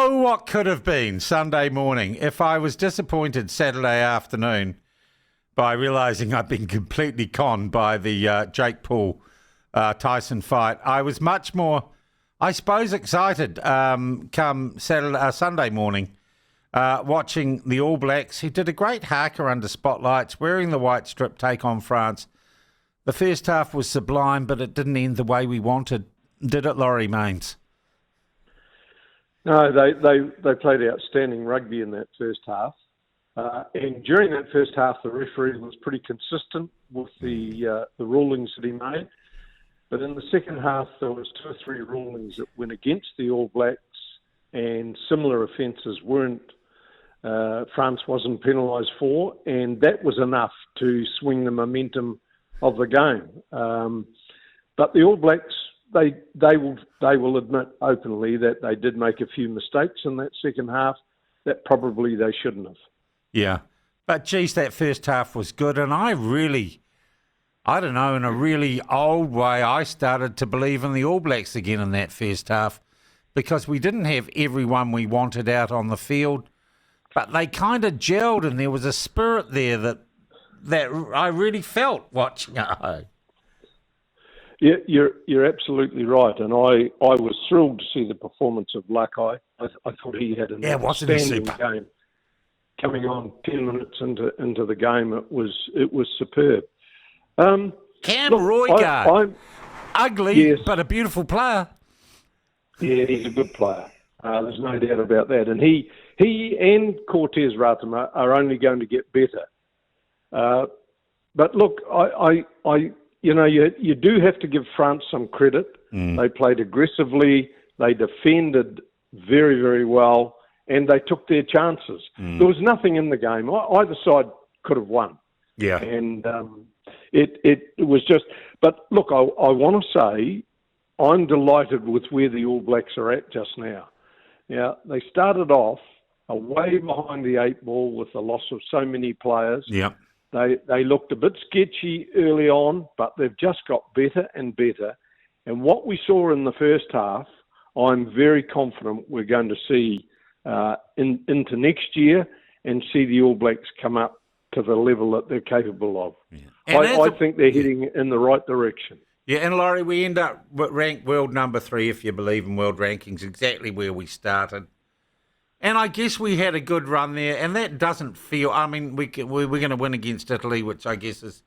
Oh, what could have been Sunday morning if I was disappointed Saturday afternoon by realising I'd been completely conned by the Jake Paul Tyson fight. I was much more, I suppose, excited come Sunday morning watching the All Blacks, who did a great haka under spotlights, wearing the white strip, take on France. The first half was sublime, but it didn't end the way we wanted. Did it, Laurie Mains? No, they played outstanding rugby in that first half. And during that first half, the referee was pretty consistent with the rulings that he made. But in the second half, there was 2 or 3 rulings that went against the All Blacks, and similar offences France wasn't penalised for, and that was enough to swing the momentum of the game. But the All Blacks, they will admit openly that they did make a few mistakes in that second half that probably they shouldn't have. Yeah, but geez, that first half was good, and I don't know, in a really old way, I started to believe in the All Blacks again in that first half because we didn't have everyone we wanted out on the field, but they kind of gelled, and there was a spirit there that I really felt watching at home. Yeah, you're absolutely right, and I was thrilled to see the performance of Lakai. I thought he had an outstanding game. Coming on 10 minutes into the game, it was superb. Cam Roigard, ugly, yes, but a beautiful player. Yeah, he's a good player. There's no doubt about that, and he and Cortez Ratama are only going to get better. But look, you do have to give France some credit. They played aggressively, they defended very, very well, and they took their chances. There was nothing in the game. Either side could have won. Yeah. And it was just... But look, I want to say I'm delighted with where the All Blacks are at just now. Now, they started off way behind the 8 ball with the loss of so many players. Yeah. They looked a bit sketchy early on, but they've just got better and better. And what we saw in the first half, I'm very confident we're going to see into next year and see the All Blacks come up to the level that they're capable of. Yeah. I think they're heading in the right direction. Yeah, and Laurie, we end up ranked world number 3, if you believe in world rankings, exactly where we started. And I guess we had a good run there, and that doesn't feel... I mean, we're going to win against Italy, which I guess is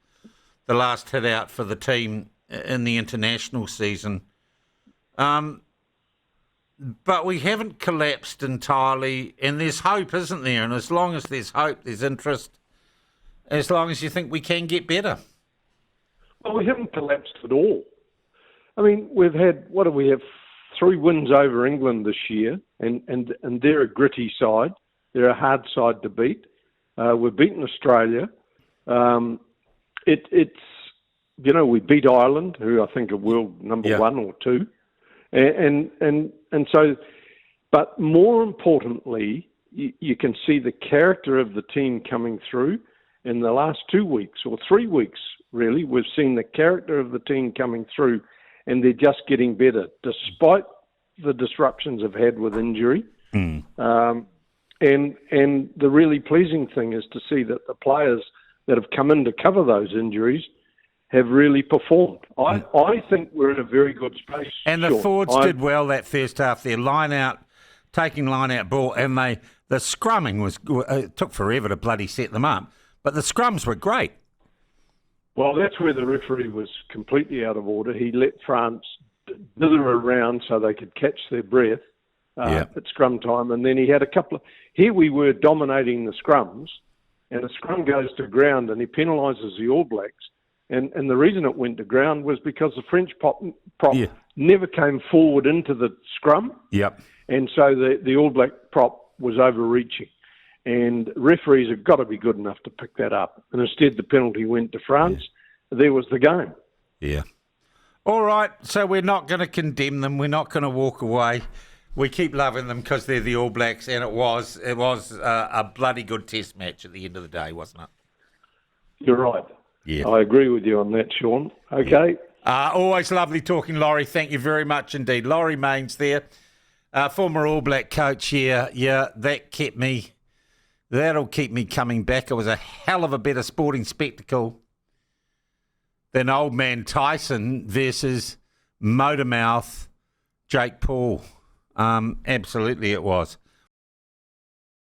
the last hit out for the team in the international season. But we haven't collapsed entirely, and there's hope, isn't there? And as long as there's hope, there's interest, as long as you think we can get better. Well, we haven't collapsed at all. I mean, we've had... What do we have? 3 wins over England this year, and they're a gritty side. They're a hard side to beat. We've beaten Australia. We beat Ireland, who I think are world number 1 or 2, and so. But more importantly, you can see the character of the team coming through. In the last 2 weeks or 3 weeks, really, we've seen the character of the team coming through. And they're just getting better, despite the disruptions they've had with injury. And the really pleasing thing is to see that the players that have come in to cover those injuries have really performed. I think we're in a very good space. And the forwards did well that first half. Their taking line out ball, and the scrumming it took forever to bloody set them up, but the scrums were great. Well, that's where the referee was completely out of order. He let France dither around so they could catch their breath at scrum time. And then he had a couple of... Here we were dominating the scrums, and the scrum goes to ground, and he penalises the All Blacks. And the reason it went to ground was because the French prop never came forward into the scrum. Yep. And so the All Black prop was overreaching. And referees have got to be good enough to pick that up. And instead, the penalty went to France. Yeah. There was the game. Yeah. All right. So we're not going to condemn them. We're not going to walk away. We keep loving them because they're the All Blacks. And it was a bloody good test match at the end of the day, wasn't it? You're right. Yeah. I agree with you on that, Sean. Okay. Yeah. Always lovely talking, Laurie. Thank you very much indeed. Laurie Mains there. Former All Black coach here. Yeah, that'll keep me coming back. It was a hell of a better sporting spectacle than old man Tyson versus Motormouth Jake Paul. Absolutely it was.